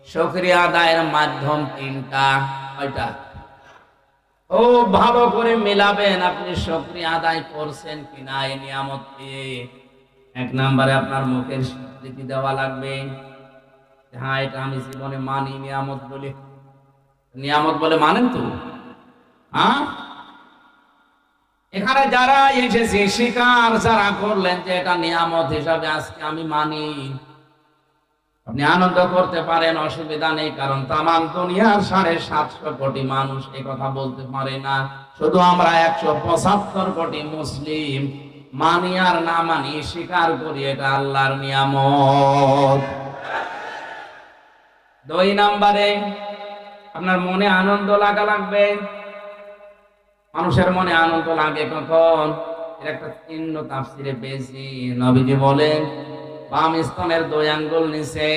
শুকরিয়া আদায়ের মাধ্যম তিনটা। কয়টা? ও ভালো করে মিলাবেন, আপনি শুকরিয়া আদায় করছেন কিনা এই নিয়ামত দিয়ে। এক নম্বরে আপনার মুখের স্বীকৃতি দেওয়া লাগবে, হ্যাঁ এটা আমি জীবনে মানি, নিয়ামত বলে। নিয়ামত বলে মানেন তো? হ্যাঁ, এখানে যারা এসেছে স্বীকার যারা করলেন যে এটা নিয়ামত হিসাবে আজকে আমি মানি, আপনি আনন্দ করতে পারেন, অসুবিধা নেই। কারণ তামাম দুনিয়ার 750 কোটি মানুষ এই কথা বলতে পারে না। শুধু আমরা 175 কোটি মুসলিম মানি আর না মানি স্বীকার করি এটা আল্লাহর নিয়ামত। 2 নম্বরে আপনার মনে আনন্দ লাগা লাগবে। মানুষের মনে আনন্দ লাগে কখন? এর একটা চিহ্ন তাফসিরে পেয়েছি, নবীজি বলেন বাম স্তনের 2 আঙ্গুল নিচে